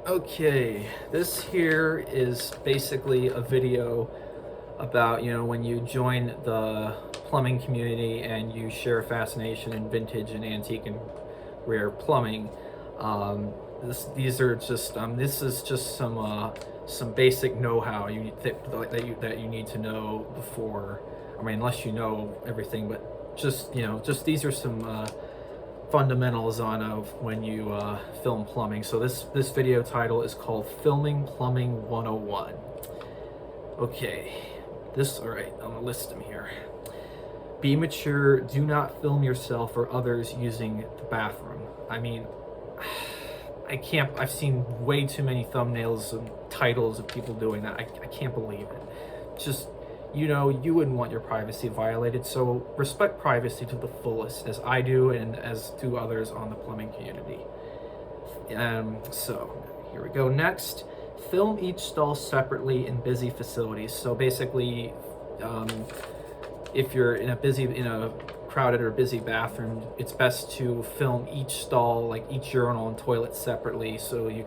Okay, this here is basically a video about, when you join the plumbing community and you share a fascination in vintage and antique and rare plumbing. This is just some basic know-how that you need to know before. I mean, unless you know everything, but just these are some fundamentals on of when you film plumbing. So this video title is called Filming Plumbing 101. Okay, all right, I'm gonna list them here. Be mature, do not film yourself or others using the bathroom. I mean, I've seen way too many thumbnails and titles of people doing that. I can't believe it. Just, you wouldn't want your privacy violated, so respect privacy to the fullest, as I do and as do others on the plumbing community. So here we go. Next, film each stall separately in busy facilities. So basically, if you're in a crowded or busy bathroom, it's best to film each stall, like each urinal and toilet separately,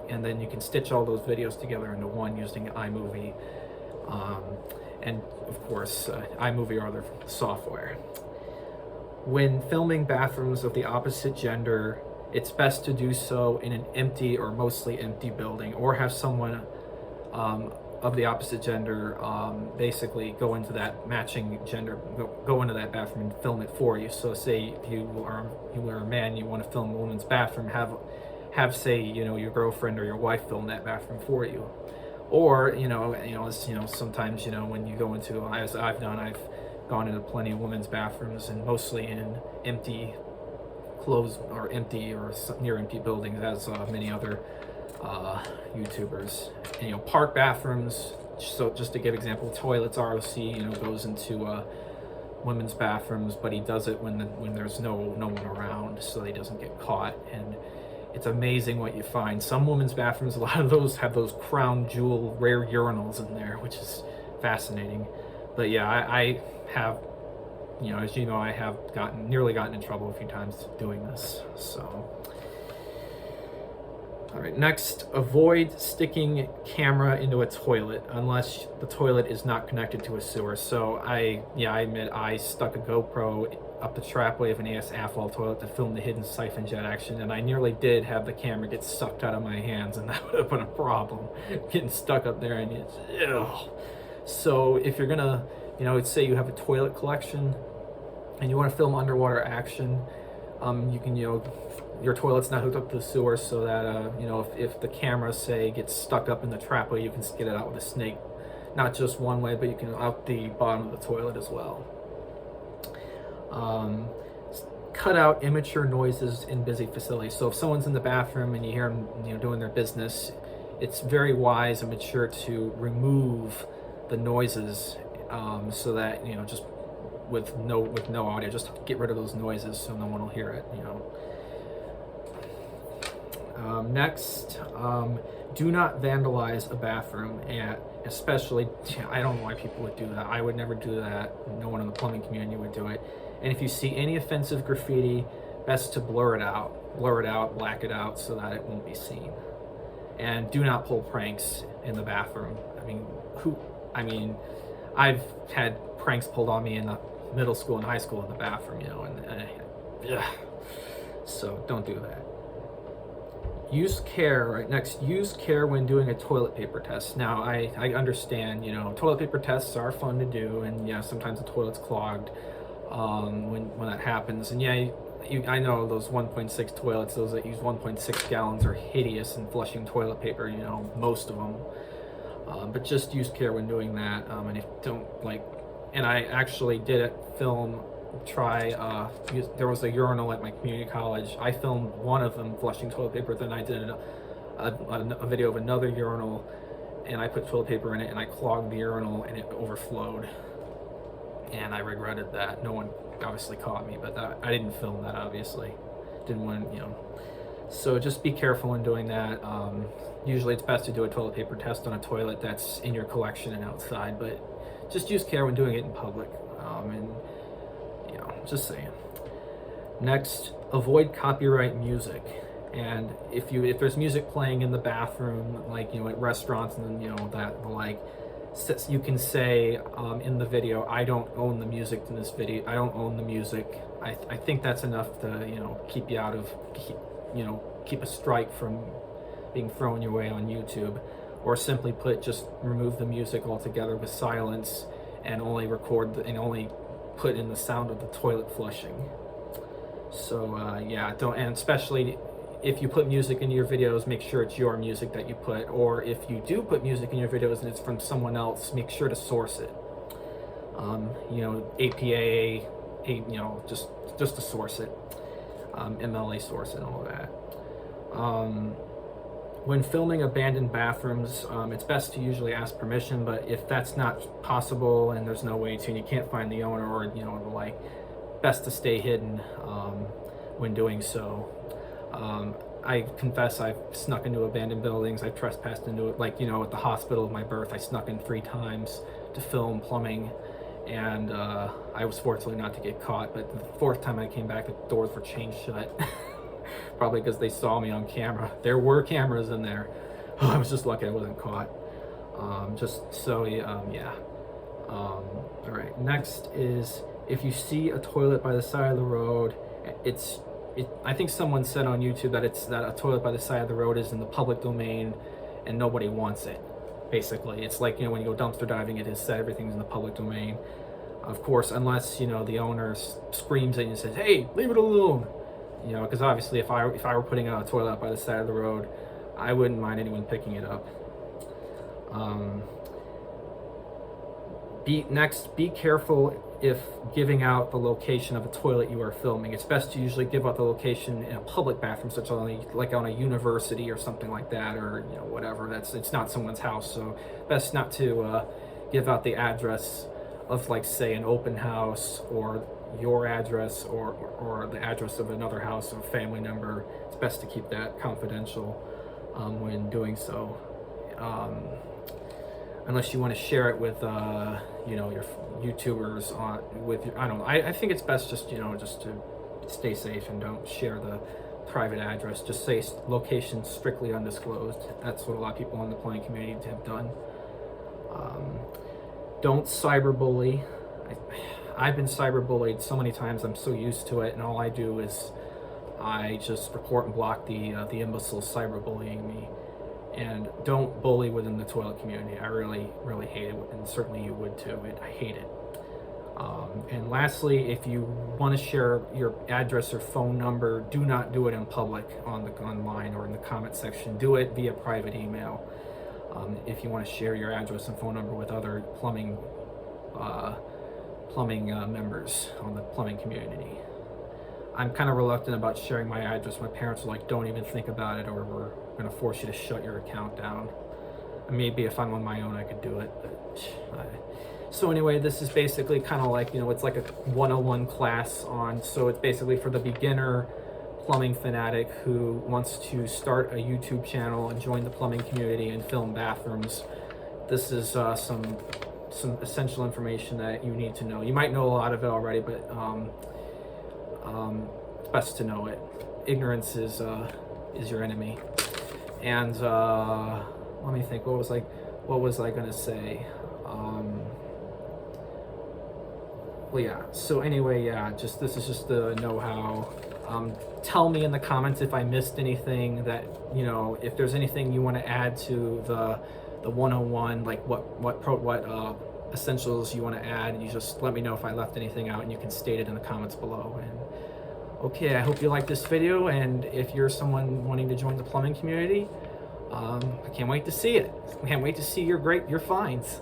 and then you can stitch all those videos together into one using iMovie, and of course iMovie or other software. When filming bathrooms of the opposite gender, it's best to do so in an empty or mostly empty building, or have someone of the opposite gender basically go into that matching gender, go into that bathroom and film it for you. So say you are a man, you want to film a woman's bathroom, have say your girlfriend or your wife film that bathroom for you. Or sometimes when you go into, as I've gone into plenty of women's bathrooms, and mostly in empty closed or empty or near empty buildings, as many other YouTubers. And, park bathrooms. So just to give example, toilets, ROC goes into women's bathrooms, but he does it when there's no one around, so he doesn't get caught. And it's amazing what you find. Some women's bathrooms, a lot of those have those crown jewel rare urinals in there, which is fascinating. But yeah, I have, as you know, I have nearly gotten in trouble a few times doing this. So, all right, next, avoid sticking camera into a toilet unless the toilet is not connected to a sewer. So I admit I stuck a GoPro up the trapway of an AS Afval toilet to film the hidden siphon jet action, and I nearly did have the camera get sucked out of my hands, and that would have been a problem, getting stuck up there. And it's, ew. So if you're gonna, say you have a toilet collection and you want to film underwater action, you can, your toilet's not hooked up to the sewer, so that if the camera, say, gets stuck up in the trapway, you can get it out with a snake, not just one way, but you can out the bottom of the toilet as well. Cut out immature noises in busy facilities. So if someone's in the bathroom and you hear them doing their business, it's very wise and mature to remove the noises, so that just with no audio, just get rid of those noises so no one will hear it. Next, do not vandalize a bathroom, and especially, I don't know why people would do that. I would never do that. No one in the plumbing community would do it. And if you see any offensive graffiti, best to blur it out, black it out so that it won't be seen. And do not pull pranks in the bathroom. I've had pranks pulled on me in the middle school and high school in the bathroom, so don't do that. Use care. Next, use care when doing a toilet paper test. Now, I understand, toilet paper tests are fun to do, and sometimes the toilet's clogged when that happens. And I know those 1.6 toilets, those that use 1.6 gallons, are hideous in flushing toilet paper, most of them. But just use care when doing that. And if don't and I actually did there was a urinal at my community college. I filmed one of them flushing toilet paper, then I did a video of another urinal, and I put toilet paper in it and I clogged the urinal and it overflowed, and I regretted that. No one obviously caught me, but I didn't film that, obviously. Didn't want, so just be careful when doing that. Usually it's best to do a toilet paper test on a toilet that's in your collection and outside, but just use care when doing it in public. And just saying. Next, avoid copyright music. And if there's music playing in the bathroom, like, you know, at restaurants and then, you know, that like, you can say in the video, I don't own the music in this video. I don't own the music. I think that's enough to, you know, keep you out of, keep a strike from being thrown your way on YouTube. Or simply put, just remove the music altogether with silence and only and only put in the sound of the toilet flushing. So yeah, and especially if you put music into your videos, make sure it's your music that you put, or if you do put music in your videos and it's from someone else, make sure to source it. You know, APA, you know, just to source it, MLA source and all that. When filming abandoned bathrooms, it's best to usually ask permission, but if that's not possible and there's no way to, and you can't find the owner, or, you know, like, best to stay hidden when doing so. I confess I've snuck into abandoned buildings. I've trespassed into it, like, you know, at the hospital of my birth, I snuck in 3 times to film plumbing, and I was fortunate not to get caught, but the 4th time I came back, the doors were chained shut. Probably because they saw me on camera. There were cameras in there. I was just lucky I wasn't caught. Yeah. All right, next is, if you see a toilet by the side of the road, I think someone said on YouTube that a toilet by the side of the road is in the public domain and nobody wants it. Basically, it's like, you know, when you go dumpster diving, it is said everything's in the public domain. Of course, unless, you know, the owner screams at you and says, "Hey, leave it alone." You know, because obviously if I were putting a toilet up by the side of the road, I wouldn't mind anyone picking it up. Be careful if giving out the location of a toilet you are filming. It's best to usually give out the location in a public bathroom, such as like on a university or something like that, or, you know, whatever. It's not someone's house, so best not to give out the address of, like, say, an open house, or your address, or the address of another house of a family member. It's best to keep that confidential when doing so. Unless you want to share it with, you know, your YouTubers I don't know. I think it's best just, you know, just to stay safe and don't share the private address. Just say location strictly undisclosed. That's what a lot of people in the plumbing community have done. Don't cyberbully. I've been cyberbullied so many times, I'm so used to it, and all I do is I just report and block the imbeciles cyberbullying me. And don't bully within the toilet community. I really, really hate it, and certainly you would too. I hate it. And lastly, if you want to share your address or phone number, do not do it in public online or in the comment section. Do it via private email. If you want to share your address and phone number with other plumbing members on the plumbing community. I'm kind of reluctant about sharing my address. My parents are like, don't even think about it, or we're going to force you to shut your account down. Maybe if I'm on my own, I could do it. So anyway, this is basically kind of like, you know, it's like a 101 class so it's basically for the beginner plumbing fanatic who wants to start a YouTube channel and join the plumbing community and film bathrooms. This is some essential information that you need to know. You might know a lot of it already, but it's best to know it. Ignorance is your enemy. And let me think. What was I gonna say? Well, yeah. So anyway, yeah. This is just the know-how. Tell me in the comments if I missed anything. That, you know, if there's anything you want to add to the 101, like what essentials you want to add, and you just let me know if I left anything out, and you can state it in the comments below. And okay, I hope you like this video, and if you're someone wanting to join the plumbing community, I can't wait to see it. I can't wait to see your finds.